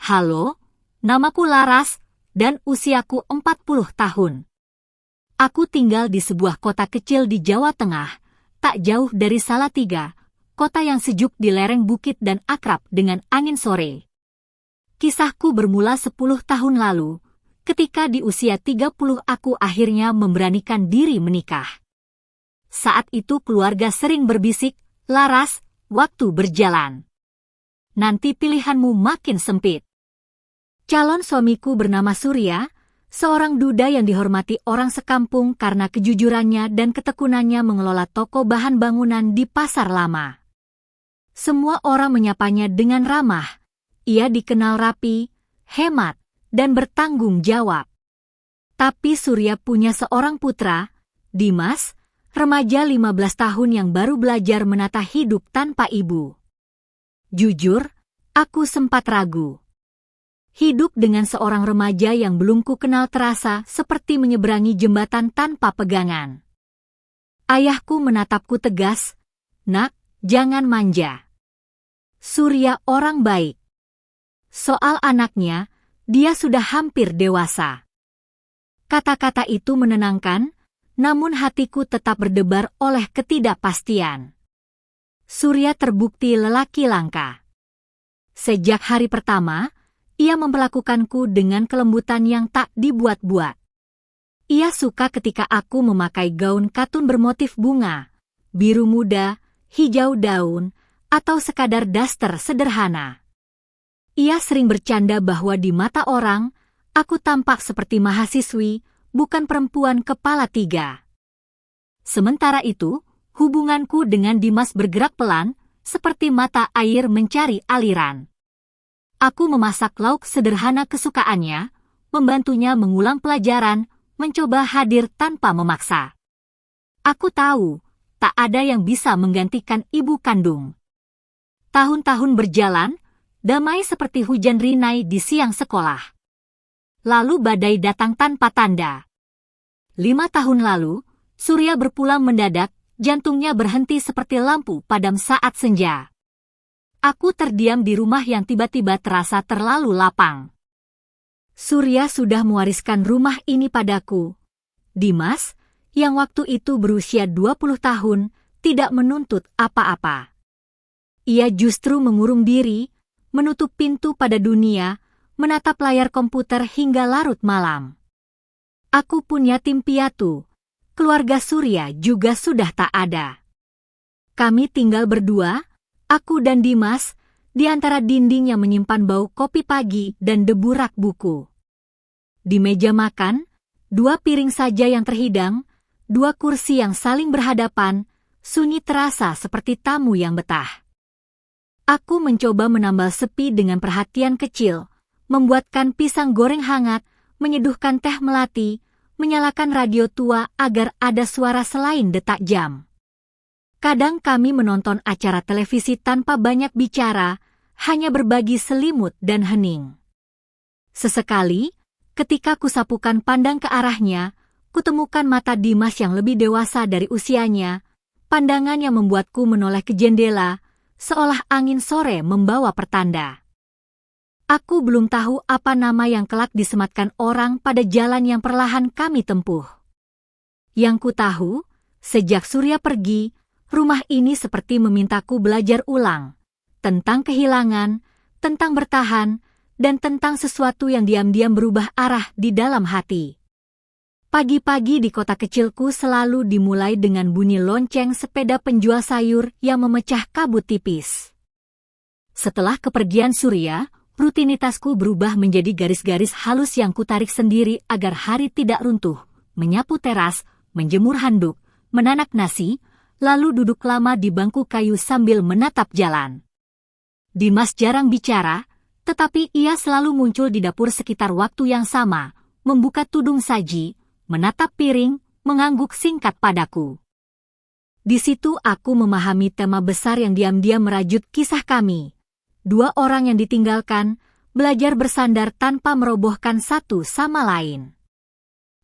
Halo, namaku Laras, dan usiaku 40 tahun. Aku tinggal di sebuah kota kecil di Jawa Tengah, tak jauh dari Salatiga, kota yang sejuk di lereng bukit dan akrab dengan angin sore. Kisahku bermula 10 tahun lalu, ketika di usia 30 aku akhirnya memberanikan diri menikah. Saat itu keluarga sering berbisik, "Laras, waktu berjalan. Nanti pilihanmu makin sempit." Calon suamiku bernama Surya, seorang duda yang dihormati orang sekampung karena kejujurannya dan ketekunannya mengelola toko bahan bangunan di pasar lama. Semua orang menyapanya dengan ramah. Ia dikenal rapi, hemat, dan bertanggung jawab. Tapi Surya punya seorang putra, Dimas, remaja 15 tahun yang baru belajar menata hidup tanpa ibu. Jujur, aku sempat ragu. Hidup dengan seorang remaja yang belum ku kenal terasa seperti menyeberangi jembatan tanpa pegangan. Ayahku menatapku tegas, "Nak, jangan manja. Surya orang baik. Soal anaknya, dia sudah hampir dewasa." Kata-kata itu menenangkan, namun hatiku tetap berdebar oleh ketidakpastian. Surya terbukti lelaki langka. Sejak hari pertama, ia memperlakukanku dengan kelembutan yang tak dibuat-buat. Ia suka ketika aku memakai gaun katun bermotif bunga, biru muda, hijau daun, atau sekadar daster sederhana. Ia sering bercanda bahwa di mata orang, aku tampak seperti mahasiswi, bukan perempuan kepala tiga. Sementara itu, hubunganku dengan Dimas bergerak pelan, seperti mata air mencari aliran. Aku memasak lauk sederhana kesukaannya, membantunya mengulang pelajaran, mencoba hadir tanpa memaksa. Aku tahu, tak ada yang bisa menggantikan ibu kandung. Tahun-tahun berjalan, damai seperti hujan rinai di siang sekolah. Lalu badai datang tanpa tanda. 5 tahun lalu, Surya berpulang mendadak, jantungnya berhenti seperti lampu padam saat senja. Aku terdiam di rumah yang tiba-tiba terasa terlalu lapang. Surya sudah mewariskan rumah ini padaku. Dimas, yang waktu itu berusia 20 tahun, tidak menuntut apa-apa. Ia justru mengurung diri, menutup pintu pada dunia, menatap layar komputer hingga larut malam. Aku pun yatim piatu. Keluarga Surya juga sudah tak ada. Kami tinggal berdua, aku dan Dimas, di antara dinding yang menyimpan bau kopi pagi dan debu rak buku. Di meja makan, 2 piring saja yang terhidang, 2 kursi yang saling berhadapan, sunyi terasa seperti tamu yang betah. Aku mencoba menambal sepi dengan perhatian kecil, membuatkan pisang goreng hangat, menyeduhkan teh melati, menyalakan radio tua agar ada suara selain detak jam. Kadang kami menonton acara televisi tanpa banyak bicara, hanya berbagi selimut dan hening. Sesekali, ketika kusapukan pandang ke arahnya, kutemukan mata Dimas yang lebih dewasa dari usianya, pandangan yang membuatku menoleh ke jendela, seolah angin sore membawa pertanda. Aku belum tahu apa nama yang kelak disematkan orang pada jalan yang perlahan kami tempuh. Yang ku tahu, sejak Surya pergi, rumah ini seperti memintaku belajar ulang, tentang kehilangan, tentang bertahan, dan tentang sesuatu yang diam-diam berubah arah di dalam hati. Pagi-pagi di kota kecilku selalu dimulai dengan bunyi lonceng sepeda penjual sayur yang memecah kabut tipis. Setelah kepergian Surya, rutinitasku berubah menjadi garis-garis halus yang kutarik sendiri agar hari tidak runtuh, menyapu teras, menjemur handuk, menanak nasi, lalu duduk lama di bangku kayu sambil menatap jalan. Dimas jarang bicara, tetapi ia selalu muncul di dapur sekitar waktu yang sama, membuka tudung saji, menatap piring, mengangguk singkat padaku. Di situ aku memahami tema besar yang diam-diam merajut kisah kami. 2 orang yang ditinggalkan, belajar bersandar tanpa merobohkan satu sama lain.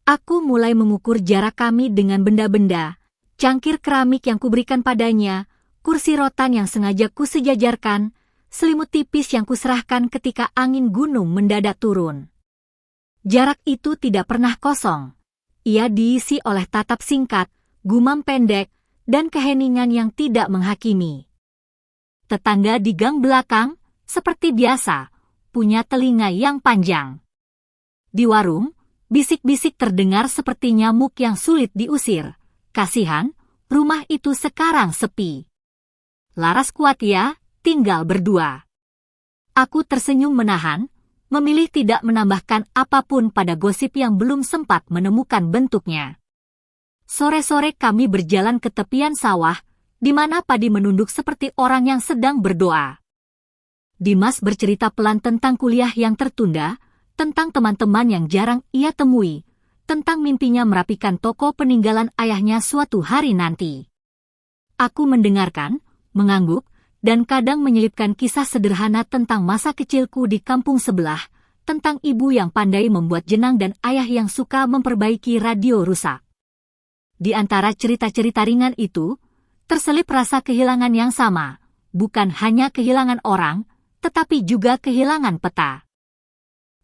Aku mulai mengukur jarak kami dengan benda-benda, cangkir keramik yang kuberikan padanya, kursi rotan yang sengaja kusejajarkan, selimut tipis yang kuserahkan ketika angin gunung mendadak turun. Jarak itu tidak pernah kosong. Ia diisi oleh tatap singkat, gumam pendek, dan keheningan yang tidak menghakimi. Tetangga di gang belakang, seperti biasa, punya telinga yang panjang. Di warung, bisik-bisik terdengar seperti nyamuk yang sulit diusir. Kasihan, rumah itu sekarang sepi. Laras kuat ya, tinggal berdua. Aku tersenyum menahan, memilih tidak menambahkan apapun pada gosip yang belum sempat menemukan bentuknya. Sore-sore kami berjalan ke tepian sawah, di mana Padi menunduk seperti orang yang sedang berdoa. Dimas bercerita pelan tentang kuliah yang tertunda, tentang teman-teman yang jarang ia temui, tentang mimpinya merapikan toko peninggalan ayahnya suatu hari nanti. Aku mendengarkan, mengangguk, dan kadang menyelipkan kisah sederhana tentang masa kecilku di kampung sebelah, tentang ibu yang pandai membuat jenang dan ayah yang suka memperbaiki radio rusak. Di antara cerita-cerita ringan itu, terselip rasa kehilangan yang sama, bukan hanya kehilangan orang, tetapi juga kehilangan peta.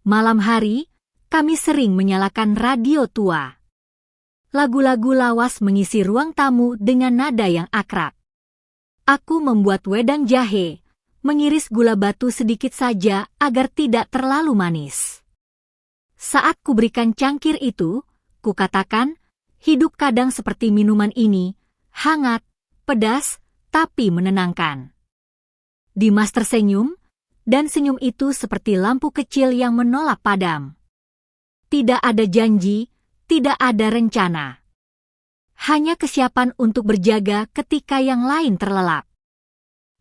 Malam hari, kami sering menyalakan radio tua. Lagu-lagu lawas mengisi ruang tamu dengan nada yang akrab. Aku membuat wedang jahe, mengiris gula batu sedikit saja agar tidak terlalu manis. Saat kuberikan cangkir itu, kukatakan, hidup kadang seperti minuman ini, hangat, pedas, tapi menenangkan. Dimas tersenyum, dan senyum itu seperti lampu kecil yang menolak padam. Tidak ada janji, tidak ada rencana. Hanya kesiapan untuk berjaga ketika yang lain terlelap.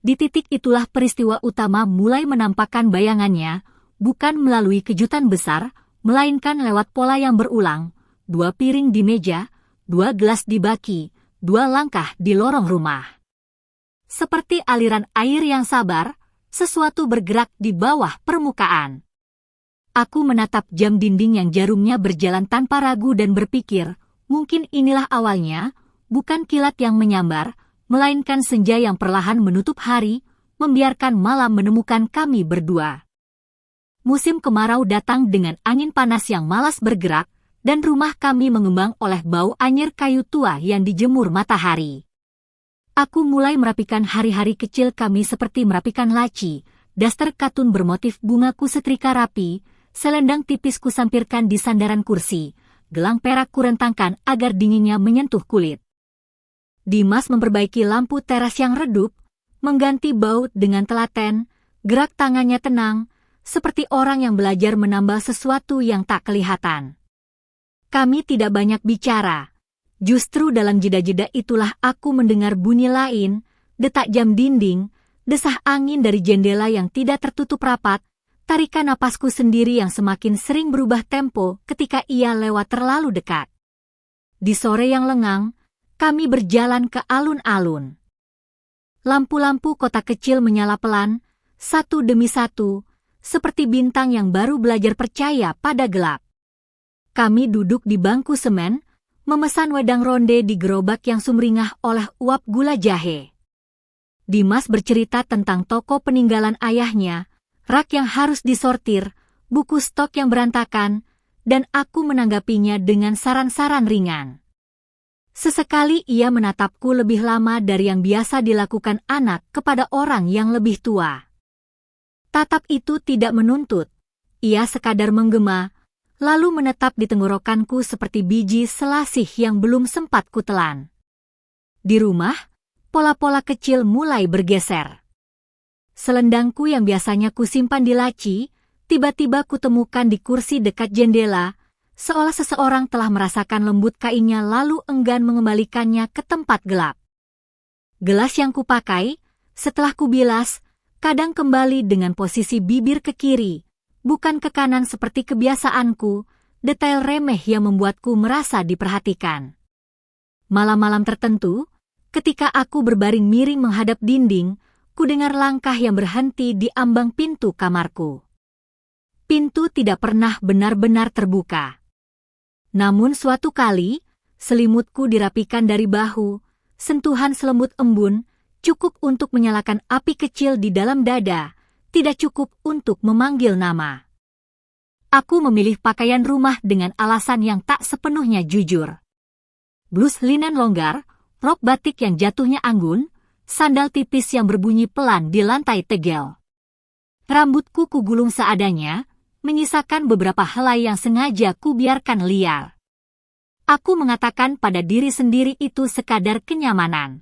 Di titik itulah peristiwa utama mulai menampakkan bayangannya, bukan melalui kejutan besar, melainkan lewat pola yang berulang, 2 piring di meja, 2 gelas di baki, 2 langkah di lorong rumah. Seperti aliran air yang sabar, sesuatu bergerak di bawah permukaan. Aku menatap jam dinding yang jarumnya berjalan tanpa ragu dan berpikir, mungkin inilah awalnya, bukan kilat yang menyambar, melainkan senja yang perlahan menutup hari, membiarkan malam menemukan kami berdua. Musim kemarau datang dengan angin panas yang malas bergerak, dan rumah kami mengembang oleh bau anyir kayu tua yang dijemur matahari. Aku mulai merapikan hari-hari kecil kami seperti merapikan laci, daster katun bermotif bunga kusetrika rapi, selendang tipis kusampirkan di sandaran kursi, gelang perak kurentangkan agar dinginnya menyentuh kulit. Dimas memperbaiki lampu teras yang redup, mengganti baut dengan telaten, gerak tangannya tenang, seperti orang yang belajar menambal sesuatu yang tak kelihatan. Kami tidak banyak bicara. Justru dalam jeda-jeda itulah aku mendengar bunyi lain, detak jam dinding, desah angin dari jendela yang tidak tertutup rapat, tarikan napasku sendiri yang semakin sering berubah tempo ketika ia lewat terlalu dekat. Di sore yang lengang, kami berjalan ke alun-alun. Lampu-lampu kota kecil menyala pelan, satu demi satu, seperti bintang yang baru belajar percaya pada gelap. Kami duduk di bangku semen, memesan wedang ronde di gerobak yang sumringah oleh uap gula jahe. Dimas bercerita tentang toko peninggalan ayahnya, rak yang harus disortir, buku stok yang berantakan, dan aku menanggapinya dengan saran-saran ringan. Sesekali ia menatapku lebih lama dari yang biasa dilakukan anak kepada orang yang lebih tua. Tatap itu tidak menuntut, ia sekadar menggema, lalu menetap di tenggorokanku seperti biji selasih yang belum sempat kutelan. Di rumah, pola-pola kecil mulai bergeser. Selendangku yang biasanya kusimpan di laci, tiba-tiba kutemukan di kursi dekat jendela, seolah seseorang telah merasakan lembut kainnya lalu enggan mengembalikannya ke tempat gelap. Gelas yang kupakai, setelah kubilas, kadang kembali dengan posisi bibir ke kiri, bukan ke kanan seperti kebiasaanku, detail remeh yang membuatku merasa diperhatikan. Malam-malam tertentu, ketika aku berbaring miring menghadap dinding, kudengar langkah yang berhenti di ambang pintu kamarku. Pintu tidak pernah benar-benar terbuka. Namun suatu kali, selimutku dirapikan dari bahu, sentuhan selembut embun, cukup untuk menyalakan api kecil di dalam dada, tidak cukup untuk memanggil nama. Aku memilih pakaian rumah dengan alasan yang tak sepenuhnya jujur. Blus linen longgar, rok batik yang jatuhnya anggun, sandal tipis yang berbunyi pelan di lantai tegel. Rambutku kugulung seadanya, menyisakan beberapa helai yang sengaja kubiarkan liar. Aku mengatakan pada diri sendiri itu sekadar kenyamanan.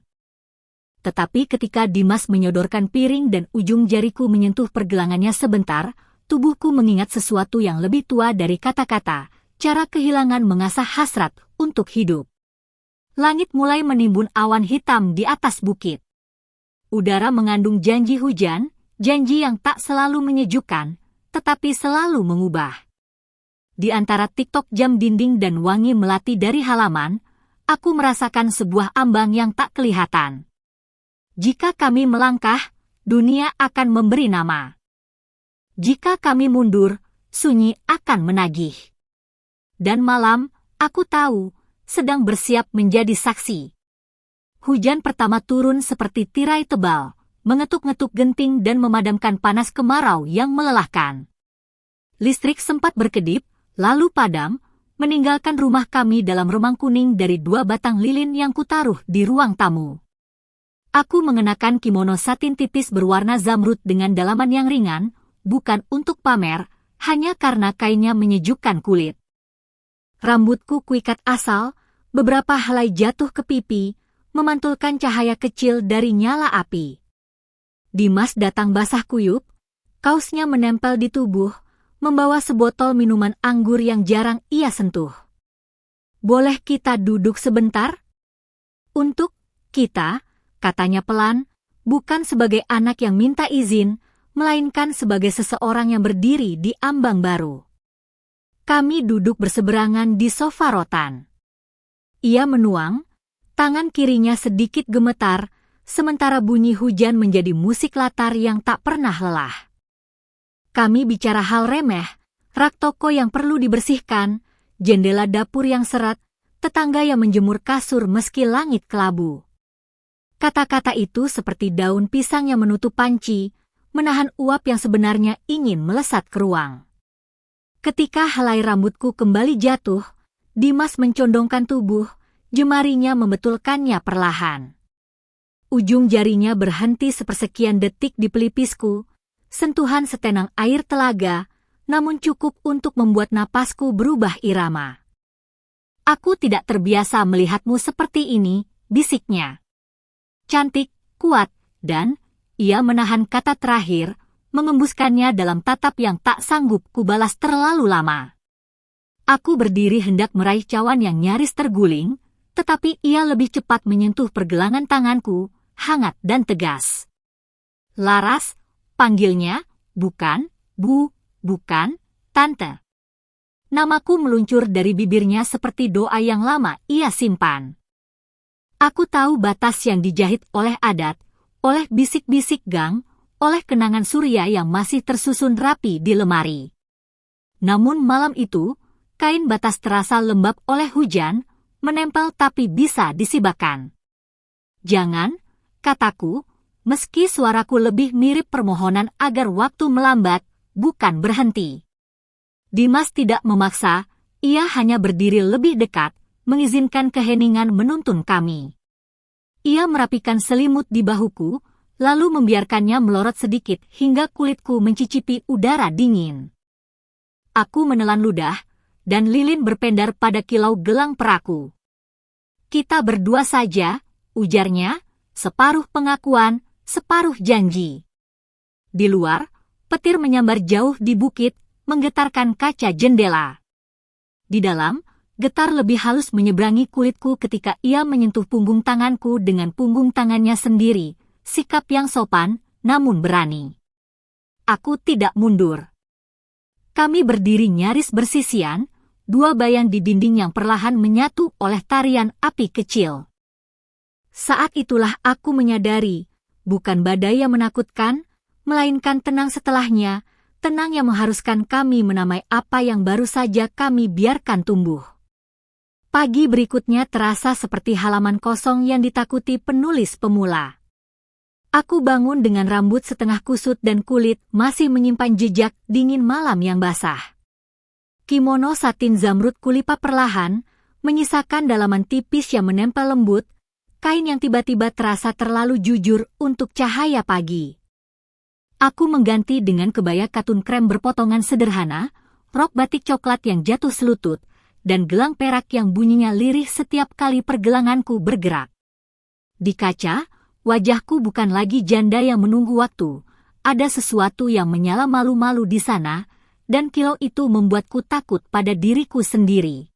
Tetapi ketika Dimas menyodorkan piring dan ujung jariku menyentuh pergelangannya sebentar, tubuhku mengingat sesuatu yang lebih tua dari kata-kata, cara kehilangan mengasah hasrat untuk hidup. Langit mulai menimbun awan hitam di atas bukit. Udara mengandung janji hujan, janji yang tak selalu menyejukkan, tetapi selalu mengubah. Di antara tiktok jam dinding dan wangi melati dari halaman, aku merasakan sebuah ambang yang tak kelihatan. Jika kami melangkah, dunia akan memberi nama. Jika kami mundur, sunyi akan menagih. Dan malam, aku tahu, sedang bersiap menjadi saksi. Hujan pertama turun seperti tirai tebal, mengetuk-ngetuk genting dan memadamkan panas kemarau yang melelahkan. Listrik sempat berkedip, lalu padam, meninggalkan rumah kami dalam remang kuning dari 2 batang lilin yang kutaruh di ruang tamu. Aku mengenakan kimono satin tipis berwarna zamrud dengan dalaman yang ringan, bukan untuk pamer, hanya karena kainnya menyejukkan kulit. Rambutku kuikat asal, beberapa helai jatuh ke pipi, memantulkan cahaya kecil dari nyala api. Dimas datang basah kuyup, kaosnya menempel di tubuh, membawa sebotol minuman anggur yang jarang ia sentuh. Boleh kita duduk sebentar? Untuk kita, katanya pelan, bukan sebagai anak yang minta izin, melainkan sebagai seseorang yang berdiri di ambang baru. Kami duduk berseberangan di sofa rotan. Ia menuang, tangan kirinya sedikit gemetar, sementara bunyi hujan menjadi musik latar yang tak pernah lelah. Kami bicara hal remeh, rak toko yang perlu dibersihkan, jendela dapur yang seret, tetangga yang menjemur kasur meski langit kelabu. Kata-kata itu seperti daun pisang yang menutup panci, menahan uap yang sebenarnya ingin melesat ke ruang. Ketika helai rambutku kembali jatuh, Dimas mencondongkan tubuh, jemarinya membetulkannya perlahan. Ujung jarinya berhenti sepersekian detik di pelipisku, sentuhan setenang air telaga, namun cukup untuk membuat napasku berubah irama. Aku tidak terbiasa melihatmu seperti ini, bisiknya. Cantik, kuat, dan ia menahan kata terakhir, mengembuskannya dalam tatap yang tak sanggup kubalas terlalu lama. Aku berdiri hendak meraih cawan yang nyaris terguling, tetapi ia lebih cepat menyentuh pergelangan tanganku, hangat dan tegas. Laras, panggilnya, bukan, bukan, Tante. Namaku meluncur dari bibirnya seperti doa yang lama ia simpan. Aku tahu batas yang dijahit oleh adat, oleh bisik-bisik gang, oleh kenangan surya yang masih tersusun rapi di lemari. Namun malam itu, kain batas terasa lembab oleh hujan, menempel tapi bisa disibakan. Jangan, kataku, meski suaraku lebih mirip permohonan agar waktu melambat, bukan berhenti. Dimas tidak memaksa, ia hanya berdiri lebih dekat, mengizinkan keheningan menuntun kami. Ia merapikan selimut di bahuku, lalu membiarkannya melorot sedikit hingga kulitku mencicipi udara dingin. Aku menelan ludah, dan lilin berpendar pada kilau gelang peraku. Kita berdua saja, ujarnya, separuh pengakuan, separuh janji. Di luar, petir menyambar jauh di bukit, menggetarkan kaca jendela. Di dalam, getar lebih halus menyeberangi kulitku ketika ia menyentuh punggung tanganku dengan punggung tangannya sendiri, sikap yang sopan, namun berani. Aku tidak mundur. Kami berdiri nyaris bersisian, 2 bayang di dinding yang perlahan menyatu oleh tarian api kecil. Saat itulah aku menyadari, bukan badai yang menakutkan, melainkan tenang setelahnya, tenang yang mengharuskan kami menamai apa yang baru saja kami biarkan tumbuh. Pagi berikutnya terasa seperti halaman kosong yang ditakuti penulis pemula. Aku bangun dengan rambut setengah kusut dan kulit masih menyimpan jejak dingin malam yang basah. Kimono satin zamrud kulipat perlahan, menyisakan dalaman tipis yang menempel lembut, kain yang tiba-tiba terasa terlalu jujur untuk cahaya pagi. Aku mengganti dengan kebaya katun krem berpotongan sederhana, rok batik coklat yang jatuh selutut, dan gelang perak yang bunyinya lirih setiap kali pergelanganku bergerak. Di kaca, wajahku bukan lagi janda yang menunggu waktu. Ada sesuatu yang menyala malu-malu di sana, dan kilau itu membuatku takut pada diriku sendiri.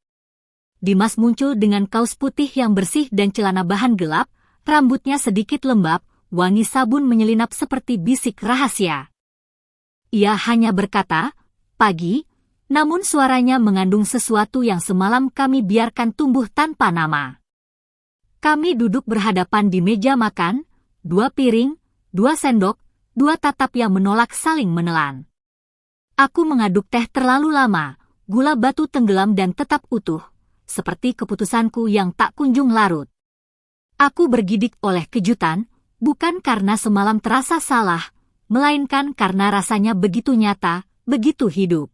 Dimas muncul dengan kaos putih yang bersih dan celana bahan gelap, rambutnya sedikit lembab, wangi sabun menyelinap seperti bisik rahasia. Ia hanya berkata, "Pagi," namun suaranya mengandung sesuatu yang semalam kami biarkan tumbuh tanpa nama. Kami duduk berhadapan di meja makan, 2 piring, 2 sendok, 2 tatap yang menolak saling menelan. Aku mengaduk teh terlalu lama, gula batu tenggelam dan tetap utuh, seperti keputusanku yang tak kunjung larut. Aku bergidik oleh kejutan, bukan karena semalam terasa salah, melainkan karena rasanya begitu nyata, begitu hidup.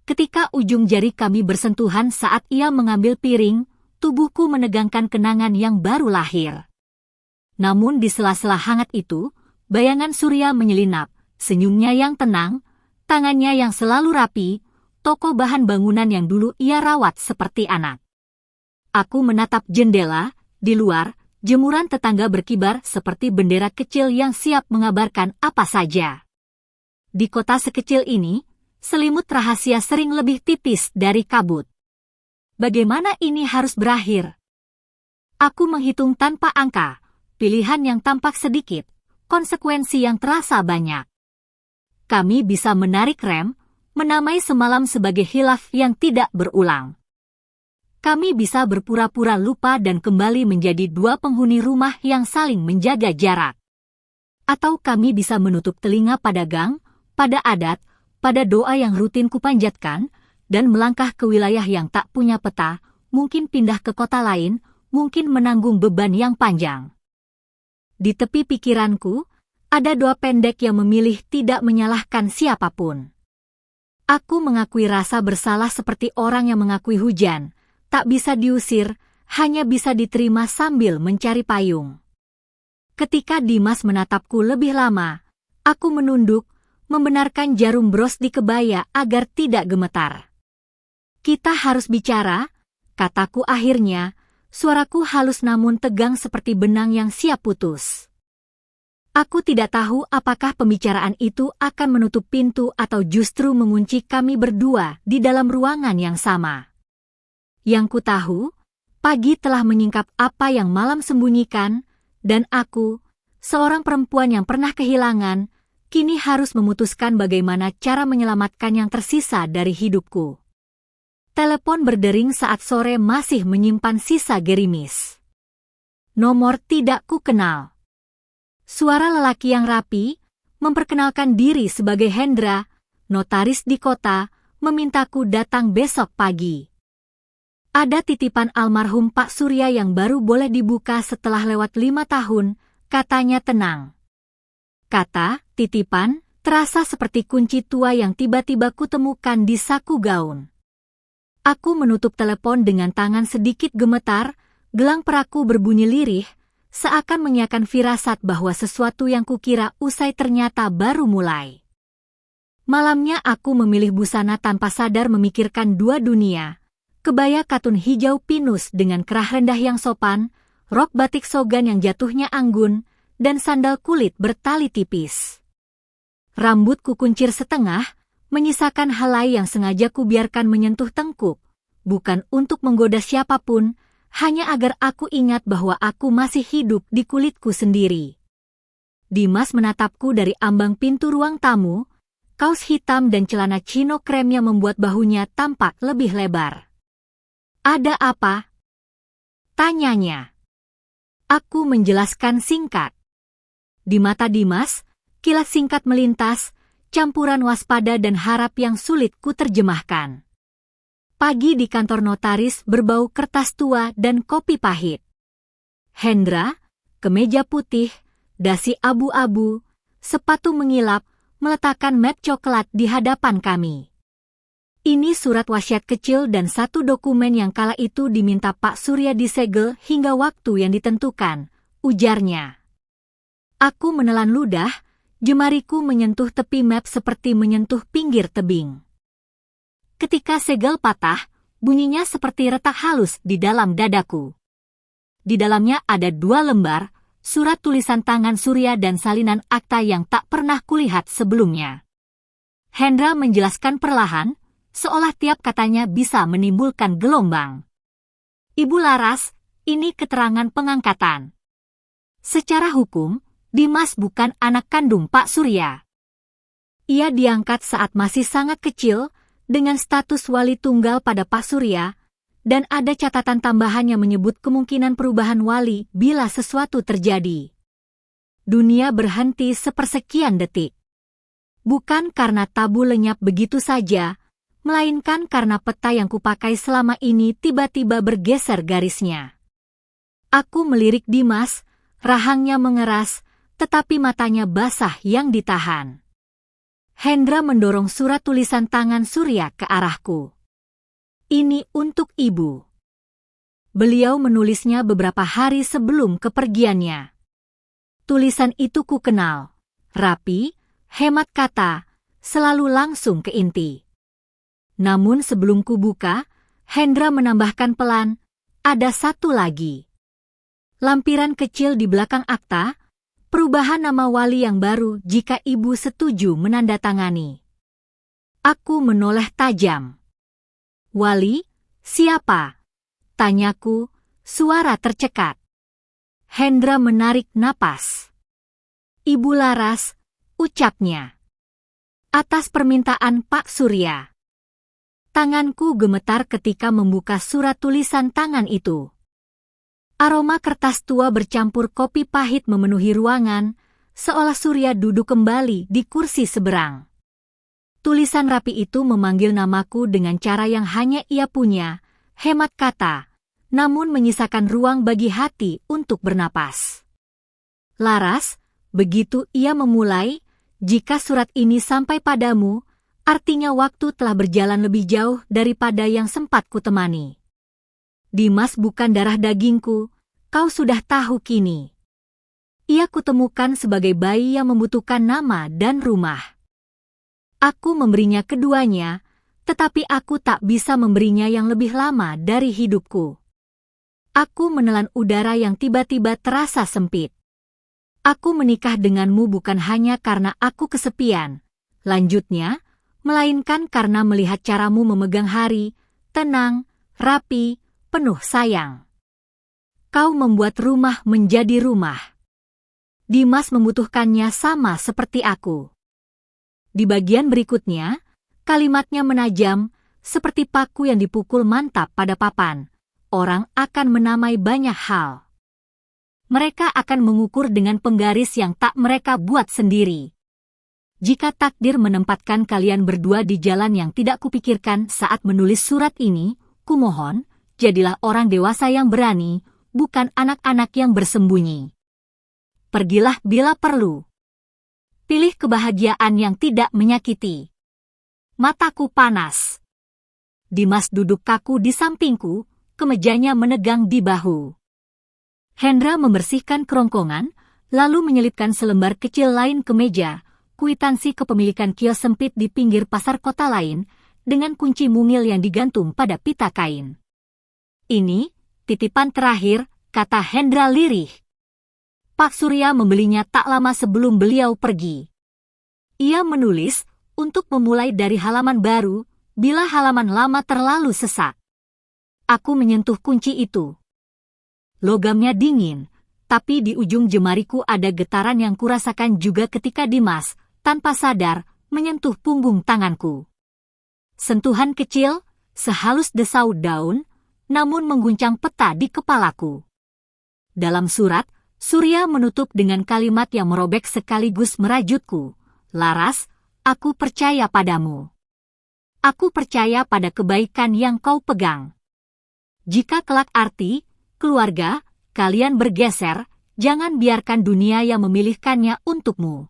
Ketika ujung jari kami bersentuhan saat ia mengambil piring, tubuhku menegangkan kenangan yang baru lahir. Namun di sela-sela hangat itu, bayangan Surya menyelinap, senyumnya yang tenang, tangannya yang selalu rapi, toko bahan bangunan yang dulu ia rawat seperti anak. Aku menatap jendela, di luar, jemuran tetangga berkibar seperti bendera kecil yang siap mengabarkan apa saja. Di kota sekecil ini, selimut rahasia sering lebih tipis dari kabut. Bagaimana ini harus berakhir? Aku menghitung tanpa angka, pilihan yang tampak sedikit, konsekuensi yang terasa banyak. Kami bisa menarik rem, menamai semalam sebagai khilaf yang tidak berulang. Kami bisa berpura-pura lupa dan kembali menjadi 2 penghuni rumah yang saling menjaga jarak. Atau kami bisa menutup telinga pada gang, pada adat, pada doa yang rutin kupanjatkan, dan melangkah ke wilayah yang tak punya peta, mungkin pindah ke kota lain, mungkin menanggung beban yang panjang. Di tepi pikiranku, ada doa pendek yang memilih tidak menyalahkan siapapun. Aku mengakui rasa bersalah seperti orang yang mengakui hujan, tak bisa diusir, hanya bisa diterima sambil mencari payung. Ketika Dimas menatapku lebih lama, aku menunduk, membenarkan jarum bros di kebaya agar tidak gemetar. "Kita harus bicara," kataku akhirnya, suaraku halus namun tegang seperti benang yang siap putus. Aku tidak tahu apakah pembicaraan itu akan menutup pintu atau justru mengunci kami berdua di dalam ruangan yang sama. Yang ku tahu, pagi telah menyingkap apa yang malam sembunyikan, dan aku, seorang perempuan yang pernah kehilangan, kini harus memutuskan bagaimana cara menyelamatkan yang tersisa dari hidupku. Telepon berdering saat sore masih menyimpan sisa gerimis. Nomor tidak ku kenal. Suara lelaki yang rapi, memperkenalkan diri sebagai Hendra, notaris di kota, memintaku datang besok pagi. Ada titipan almarhum Pak Surya yang baru boleh dibuka setelah lewat 5 tahun, katanya tenang. Kata, titipan, terasa seperti kunci tua yang tiba-tiba kutemukan di saku gaun. Aku menutup telepon dengan tangan sedikit gemetar, gelang peraku berbunyi lirih, seakan mengiakan firasat bahwa sesuatu yang kukira usai ternyata baru mulai. Malamnya aku memilih busana tanpa sadar memikirkan 2 dunia, kebaya katun hijau pinus dengan kerah rendah yang sopan, rok batik sogan yang jatuhnya anggun, dan sandal kulit bertali tipis. Rambut kukuncir setengah, menyisakan helai yang sengaja kubiarkan menyentuh tengkuk, bukan untuk menggoda siapapun, hanya agar aku ingat bahwa aku masih hidup di kulitku sendiri. Dimas menatapku dari ambang pintu ruang tamu, kaos hitam dan celana chino krem yang membuat bahunya tampak lebih lebar. "Ada apa?" tanyanya. Aku menjelaskan singkat. Di mata Dimas, kilat singkat melintas, campuran waspada dan harap yang sulit kuterjemahkan. Pagi di kantor notaris berbau kertas tua dan kopi pahit. Hendra, kemeja putih, dasi abu-abu, sepatu mengilap, meletakkan mat coklat di hadapan kami. Ini surat wasiat kecil dan satu dokumen yang kala itu diminta Pak Surya disegel hingga waktu yang ditentukan, ujarnya. Aku menelan ludah, jemariku menyentuh tepi map seperti menyentuh pinggir tebing. Ketika segel patah, bunyinya seperti retak halus di dalam dadaku. Di dalamnya ada 2 lembar, surat tulisan tangan Surya dan salinan akta yang tak pernah kulihat sebelumnya. Hendra menjelaskan perlahan, seolah tiap katanya bisa menimbulkan gelombang. Ibu Laras, ini keterangan pengangkatan. Secara hukum, Dimas bukan anak kandung Pak Surya. Ia diangkat saat masih sangat kecil, dengan status wali tunggal pada Pak Surya, dan ada catatan tambahan yang menyebut kemungkinan perubahan wali bila sesuatu terjadi. Dunia berhenti sepersekian detik. Bukan karena tabu lenyap begitu saja, melainkan karena peta yang kupakai selama ini tiba-tiba bergeser garisnya. Aku melirik Dimas, rahangnya mengeras, tetapi matanya basah yang ditahan. Hendra mendorong surat tulisan tangan Surya ke arahku. Ini untuk ibu. Beliau menulisnya beberapa hari sebelum kepergiannya. Tulisan itu ku kenal, rapi, hemat kata, selalu langsung ke inti. Namun sebelum ku buka, Hendra menambahkan pelan, ada satu lagi. Lampiran kecil di belakang akta, perubahan nama wali yang baru jika ibu setuju menandatangani. Aku menoleh tajam. Wali, siapa? Tanyaku, suara tercekat. Hendra menarik napas. Ibu Laras, ucapnya. Atas permintaan Pak Surya. Tanganku gemetar ketika membuka surat tulisan tangan itu. Aroma kertas tua bercampur kopi pahit memenuhi ruangan, seolah Surya duduk kembali di kursi seberang. Tulisan rapi itu memanggil namaku dengan cara yang hanya ia punya, hemat kata, namun menyisakan ruang bagi hati untuk bernapas. Laras, begitu ia memulai, jika surat ini sampai padamu, artinya waktu telah berjalan lebih jauh daripada yang sempat kutemani. Dimas bukan darah dagingku, kau sudah tahu kini. Ia kutemukan sebagai bayi yang membutuhkan nama dan rumah. Aku memberinya keduanya, tetapi aku tak bisa memberinya yang lebih lama dari hidupku. Aku menelan udara yang tiba-tiba terasa sempit. Aku menikah denganmu bukan hanya karena aku kesepian, lanjutnya, melainkan karena melihat caramu memegang hari, tenang, rapi, penuh sayang. Kau membuat rumah menjadi rumah. Dimas membutuhkannya sama seperti aku. Di bagian berikutnya, kalimatnya menajam, seperti paku yang dipukul mantap pada papan. Orang akan menamai banyak hal. Mereka akan mengukur dengan penggaris yang tak mereka buat sendiri. Jika takdir menempatkan kalian berdua di jalan yang tidak kupikirkan saat menulis surat ini, kumohon, jadilah orang dewasa yang berani, bukan anak-anak yang bersembunyi. Pergilah bila perlu. Pilih kebahagiaan yang tidak menyakiti. Mataku panas. Dimas duduk kaku di sampingku, kemejanya menegang di bahu. Hendra membersihkan kerongkongan, lalu menyelipkan selembar kecil lain ke meja, kwitansi kepemilikan kios sempit di pinggir pasar kota lain, dengan kunci mungil yang digantung pada pita kain. Ini, titipan terakhir, kata Hendra lirih. Pak Surya membelinya tak lama sebelum beliau pergi. Ia menulis, untuk memulai dari halaman baru, bila halaman lama terlalu sesak. Aku menyentuh kunci itu. Logamnya dingin, tapi di ujung jemariku ada getaran yang kurasakan juga ketika Dimas, tanpa sadar, menyentuh punggung tanganku. Sentuhan kecil, sehalus desau daun, namun mengguncang peta di kepalaku. Dalam surat, Surya menutup dengan kalimat yang merobek sekaligus merajutku. Laras, aku percaya padamu. Aku percaya pada kebaikan yang kau pegang. Jika kelak arti, keluarga, kalian bergeser, Jangan biarkan dunia yang memilihkannya untukmu.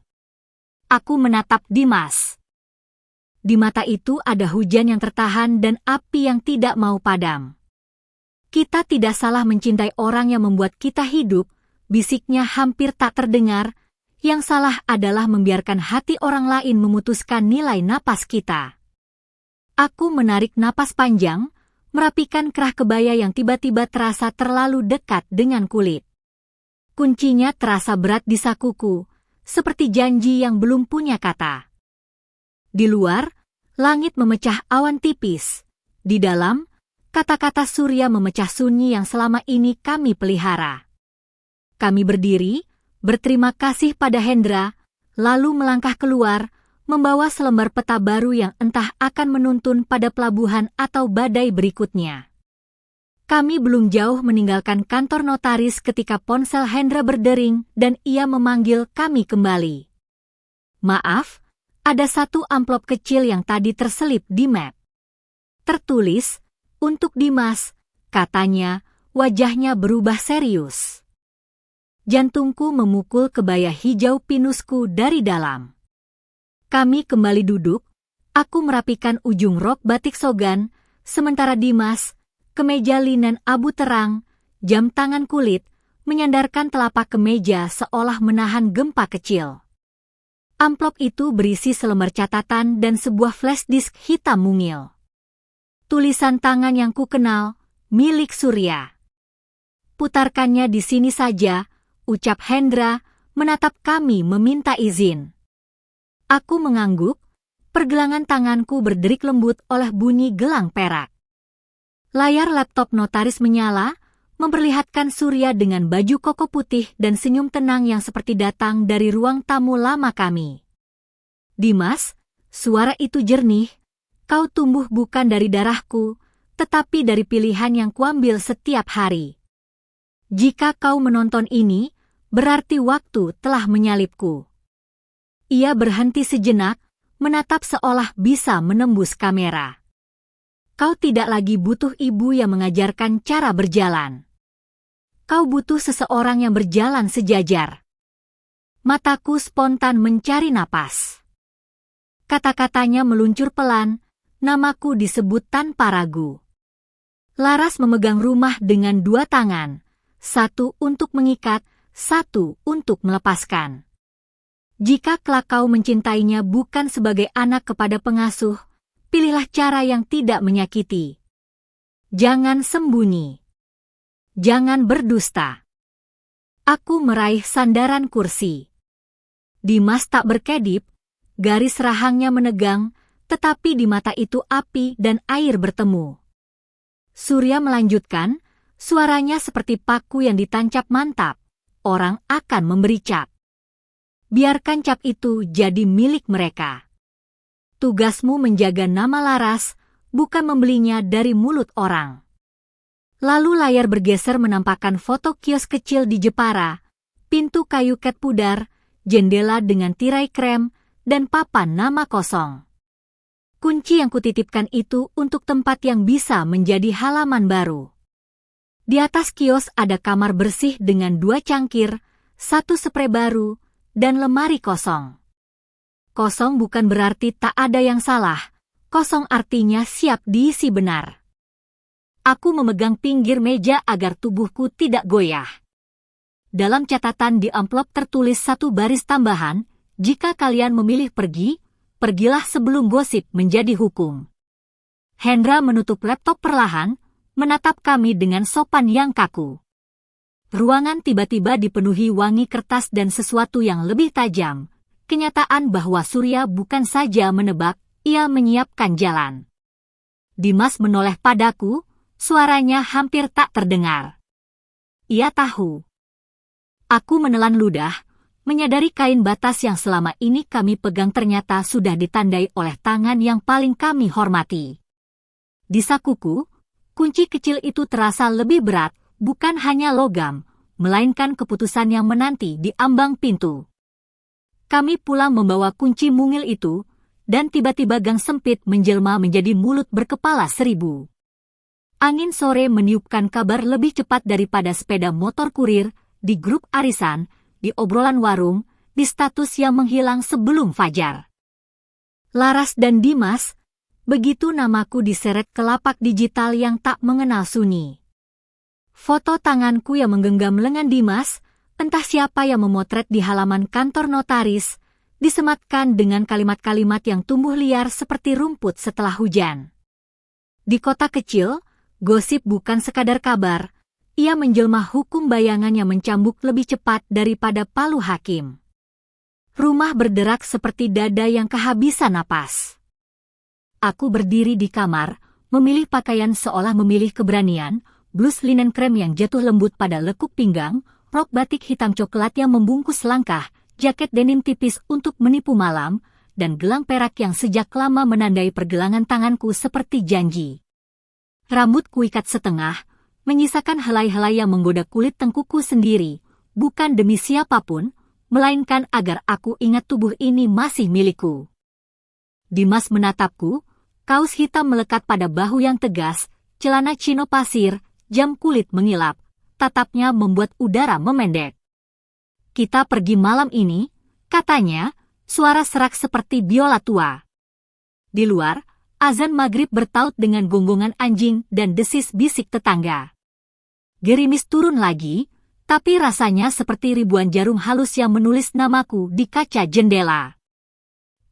Aku menatap Dimas. Di mata itu ada hujan yang tertahan dan api yang tidak mau padam. Kita tidak salah mencintai orang yang membuat kita hidup, bisiknya hampir tak terdengar. Yang salah adalah membiarkan hati orang lain memutuskan nilai napas kita. Aku menarik napas panjang, merapikan kerah kebaya yang tiba-tiba terasa terlalu dekat dengan kulit. Kuncinya terasa berat di sakuku, seperti janji yang belum punya kata. Di luar, langit memecah awan tipis. Di dalam, kata-kata Surya memecah sunyi yang selama ini kami pelihara. Kami berdiri, berterima kasih pada Hendra, lalu melangkah keluar, membawa selembar peta baru yang entah akan menuntun pada pelabuhan atau badai berikutnya. Kami belum jauh meninggalkan kantor notaris ketika ponsel Hendra berdering dan ia memanggil kami kembali. Maaf, ada satu amplop kecil yang tadi terselip di map. Tertulis, untuk Dimas, katanya, wajahnya berubah serius. Jantungku memukul kebaya hijau pinusku dari dalam. Kami kembali duduk, aku merapikan ujung rok batik sogan, sementara Dimas, kemeja linen abu terang, jam tangan kulit, menyandarkan telapak kemeja seolah menahan gempa kecil. Amplop itu berisi selembar catatan dan sebuah flash disk hitam mungil. Tulisan tangan yang kukenal, milik Surya. Putarkannya di sini saja, ucap Hendra, menatap kami meminta izin. Aku mengangguk, pergelangan tanganku berderik lembut oleh bunyi gelang perak. Layar laptop notaris menyala, memperlihatkan Surya dengan baju koko putih dan senyum tenang yang seperti datang dari ruang tamu lama kami. Dimas, suara itu jernih, kau tumbuh bukan dari darahku, tetapi dari pilihan yang kuambil setiap hari. Jika kau menonton ini, berarti waktu telah menyalipku. Ia berhenti sejenak, menatap seolah bisa menembus kamera. Kau tidak lagi butuh ibu yang mengajarkan cara berjalan. Kau butuh seseorang yang berjalan sejajar. Mataku spontan mencari napas. Kata-katanya meluncur pelan, namaku disebut tanpa ragu. Laras memegang rumah dengan dua tangan, satu untuk mengikat, satu untuk melepaskan. Jika kelak kau mencintainya bukan sebagai anak kepada pengasuh, pilihlah cara yang tidak menyakiti. Jangan sembunyi. Jangan berdusta. Aku meraih sandaran kursi. Dimas tak berkedip, garis rahangnya menegang, tetapi di mata itu api dan air bertemu. Surya melanjutkan, suaranya seperti paku yang ditancap mantap. Orang akan memberi cap. Biarkan cap itu jadi milik mereka. Tugasmu menjaga nama Laras, bukan membelinya dari mulut orang. Lalu layar bergeser menampakkan foto kios kecil di Jepara, pintu kayu cat pudar, jendela dengan tirai krem, dan papan nama kosong. Kunci yang kutitipkan itu untuk tempat yang bisa menjadi halaman baru. Di atas kios ada kamar bersih dengan 2 cangkir, 1 sprei baru, dan lemari kosong. Kosong bukan berarti tak ada yang salah, kosong artinya siap diisi benar. Aku memegang pinggir meja agar tubuhku tidak goyah. Dalam catatan di amplop tertulis 1 baris tambahan, jika kalian memilih pergi, pergilah sebelum gosip menjadi hukum. Hendra menutup laptop perlahan, menatap kami dengan sopan yang kaku. Ruangan tiba-tiba dipenuhi wangi kertas dan sesuatu yang lebih tajam. Kenyataan bahwa Surya bukan saja menebak, ia menyiapkan jalan. Dimas menoleh padaku, suaranya hampir tak terdengar. Ia tahu. Aku menelan ludah, menyadari kain batas yang selama ini kami pegang ternyata sudah ditandai oleh tangan yang paling kami hormati. Di sakuku, kunci kecil itu terasa lebih berat, bukan hanya logam, melainkan keputusan yang menanti di ambang pintu. Kami pulang membawa kunci mungil itu, dan tiba-tiba gang sempit menjelma menjadi mulut berkepala 1000. Angin sore meniupkan kabar lebih cepat daripada sepeda motor kurir, di grup arisan, di obrolan warung, di status yang menghilang sebelum fajar. Laras dan Dimas, begitu namaku diseret ke lapak digital yang tak mengenal sunyi. Foto tanganku yang menggenggam lengan Dimas, entah siapa yang memotret di halaman kantor notaris, disematkan dengan kalimat-kalimat yang tumbuh liar seperti rumput setelah hujan. Di kota kecil, gosip bukan sekadar kabar, ia menjelma hukum bayangan yang mencambuk lebih cepat daripada palu hakim. Rumah berderak seperti dada yang kehabisan napas. Aku berdiri di kamar, memilih pakaian seolah memilih keberanian, blus linen krem yang jatuh lembut pada lekuk pinggang, rok batik hitam coklat yang membungkus langkah, jaket denim tipis untuk menipu malam, dan gelang perak yang sejak lama menandai pergelangan tanganku seperti janji. Rambutku ikat setengah, menyisakan helai-helai yang menggoda kulit tengkukku sendiri, bukan demi siapapun, melainkan agar aku ingat tubuh ini masih milikku. Dimas menatapku, kaos hitam melekat pada bahu yang tegas, celana chino pasir, jam kulit mengilap, tatapnya membuat udara memendek. Kita pergi malam ini, katanya, suara serak seperti biola tua. Di luar, azan maghrib bertaut dengan gonggongan anjing dan desis bisik tetangga. Gerimis turun lagi, tapi rasanya seperti ribuan jarum halus yang menulis namaku di kaca jendela.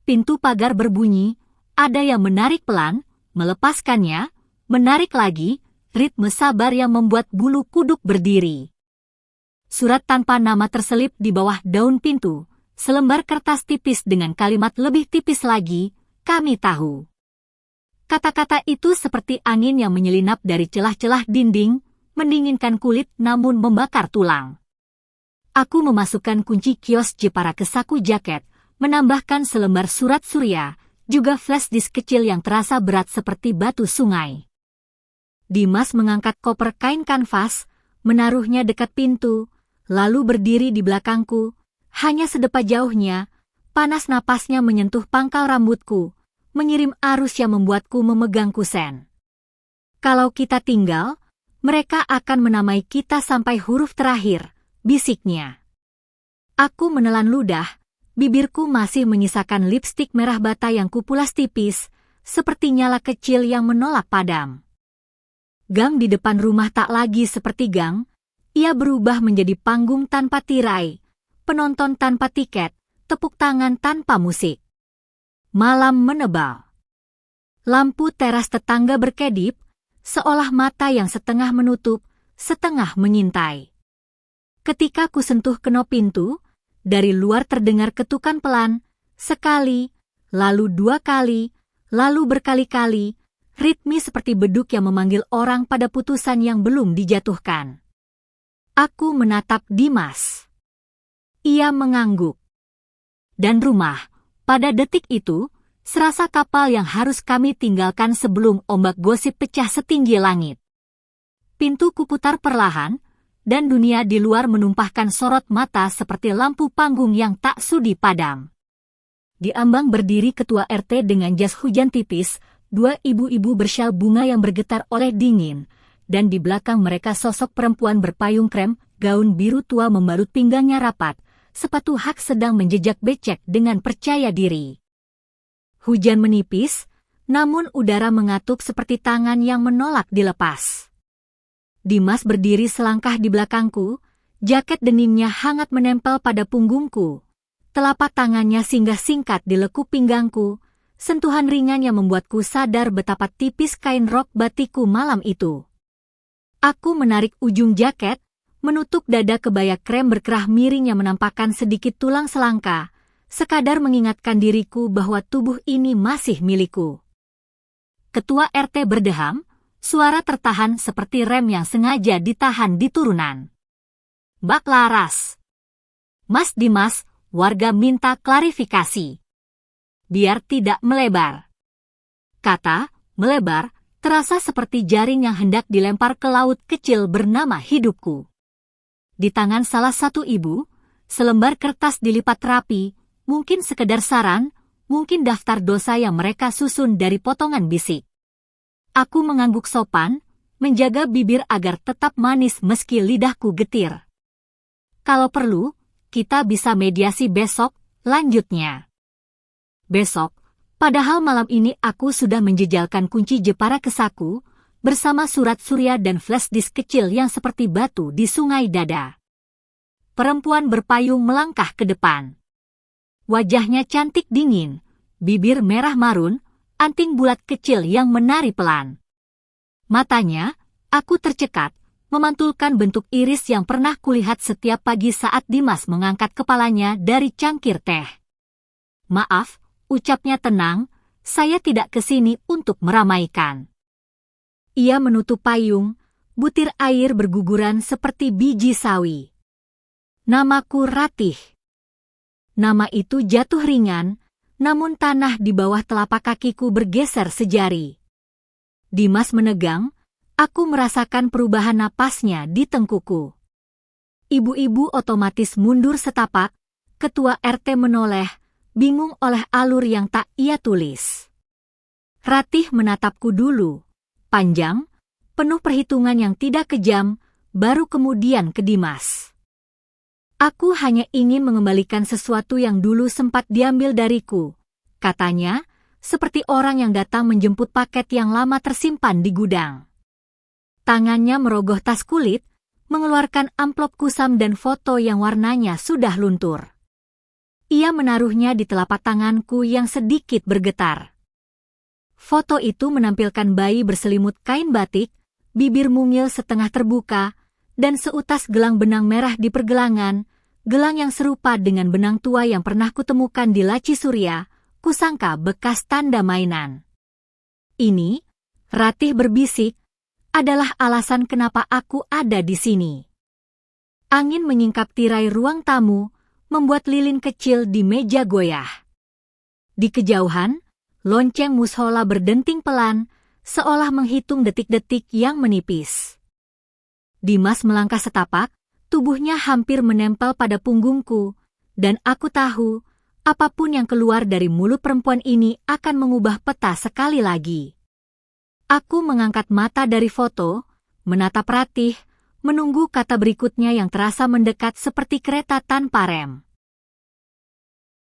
Pintu pagar berbunyi, ada yang menarik pelan, melepaskannya, menarik lagi, ritme sabar yang membuat bulu kuduk berdiri. Surat tanpa nama terselip di bawah daun pintu, selembar kertas tipis dengan kalimat lebih tipis lagi, kami tahu. Kata-kata itu seperti angin yang menyelinap dari celah-celah dinding, mendinginkan kulit namun membakar tulang. Aku memasukkan kunci kios Jepara ke saku jaket, menambahkan selembar surat surya, juga flash disk kecil yang terasa berat seperti batu sungai. Dimas mengangkat koper kain kanvas, menaruhnya dekat pintu, lalu berdiri di belakangku. Hanya sedepa jauhnya, panas napasnya menyentuh pangkal rambutku, mengirim arus yang membuatku memegang kusen. Kalau kita tinggal, mereka akan menamai kita sampai huruf terakhir, bisiknya. Aku menelan ludah, bibirku masih menyisakan lipstik merah bata yang kupulas tipis, seperti nyala kecil yang menolak padam. Gang di depan rumah tak lagi seperti gang, ia berubah menjadi panggung tanpa tirai, penonton tanpa tiket, tepuk tangan tanpa musik. Malam menebal. Lampu teras tetangga berkedip, seolah mata yang setengah menutup, setengah mengintai. Ketika ku sentuh kenop pintu, dari luar terdengar ketukan pelan, sekali, lalu dua kali, lalu berkali-kali, ritmi seperti beduk yang memanggil orang pada putusan yang belum dijatuhkan. Aku menatap Dimas. Ia mengangguk. Dan rumah, pada detik itu, serasa kapal yang harus kami tinggalkan sebelum ombak gosip pecah setinggi langit. Pintu kuputar perlahan, dan dunia di luar menumpahkan sorot mata seperti lampu panggung yang tak sudi padam. Di ambang berdiri ketua RT dengan jas hujan tipis, dua ibu-ibu bersyal bunga yang bergetar oleh dingin, dan di belakang mereka sosok perempuan berpayung krem, gaun biru tua membalut pinggangnya rapat, sepatu hak sedang menjejak becek dengan percaya diri. Hujan menipis, namun udara mengatup seperti tangan yang menolak dilepas. Dimas berdiri selangkah di belakangku, jaket denimnya hangat menempel pada punggungku, telapak tangannya singgah singkat di lekuk pinggangku, sentuhan ringan yang membuatku sadar betapa tipis kain rok batikku malam itu. Aku menarik ujung jaket, menutup dada kebaya krem berkerah miring yang menampakkan sedikit tulang selangka, sekadar mengingatkan diriku bahwa tubuh ini masih milikku. Ketua RT berdeham, suara tertahan seperti rem yang sengaja ditahan di turunan. Mbak Laras. Mas Dimas, warga minta klarifikasi. Biar tidak melebar. Kata, melebar, terasa seperti jaring yang hendak dilempar ke laut kecil bernama hidupku. Di tangan salah satu ibu, selembar kertas dilipat rapi, mungkin sekedar saran, mungkin daftar dosa yang mereka susun dari potongan bisik. Aku mengangguk sopan, menjaga bibir agar tetap manis meski lidahku getir. Kalau perlu, kita bisa mediasi besok, lanjutnya. Besok, padahal malam ini aku sudah menjejalkan kunci Jepara ke saku, bersama surat surya dan flash disk kecil yang seperti batu di sungai dada. Perempuan berpayung melangkah ke depan. Wajahnya cantik dingin, bibir merah marun, anting bulat kecil yang menari pelan. Matanya, aku tercekat, memantulkan bentuk iris yang pernah kulihat setiap pagi saat Dimas mengangkat kepalanya dari cangkir teh. Maaf, ucapnya tenang, saya tidak ke sini untuk meramaikan. Ia menutup payung, butir air berguguran seperti biji sawi. Namaku Ratih. Nama itu jatuh ringan, namun tanah di bawah telapak kakiku bergeser sejari. Dimas menegang, aku merasakan perubahan napasnya di tengkuku. Ibu-ibu otomatis mundur setapak, ketua RT menoleh, bingung oleh alur yang tak ia tulis. Ratih menatapku dulu, panjang, penuh perhitungan yang tidak kejam, baru kemudian ke Dimas. Aku hanya ingin mengembalikan sesuatu yang dulu sempat diambil dariku, katanya, seperti orang yang datang menjemput paket yang lama tersimpan di gudang. Tangannya merogoh tas kulit, mengeluarkan amplop kusam dan foto yang warnanya sudah luntur. Ia menaruhnya di telapak tanganku yang sedikit bergetar. Foto itu menampilkan bayi berselimut kain batik, bibir mungil setengah terbuka, dan seutas gelang benang merah di pergelangan, gelang yang serupa dengan benang tua yang pernah kutemukan di laci surya, kusangka bekas tanda mainan. Ini, Ratih berbisik, adalah alasan kenapa aku ada di sini. Angin menyingkap tirai ruang tamu, membuat lilin kecil di meja goyah. Di kejauhan, lonceng mushola berdenting pelan, seolah menghitung detik-detik yang menipis. Dimas melangkah setapak, tubuhnya hampir menempel pada punggungku, dan aku tahu, apapun yang keluar dari mulut perempuan ini akan mengubah peta sekali lagi. Aku mengangkat mata dari foto, menatap Ratih, menunggu kata berikutnya yang terasa mendekat seperti kereta tanpa rem.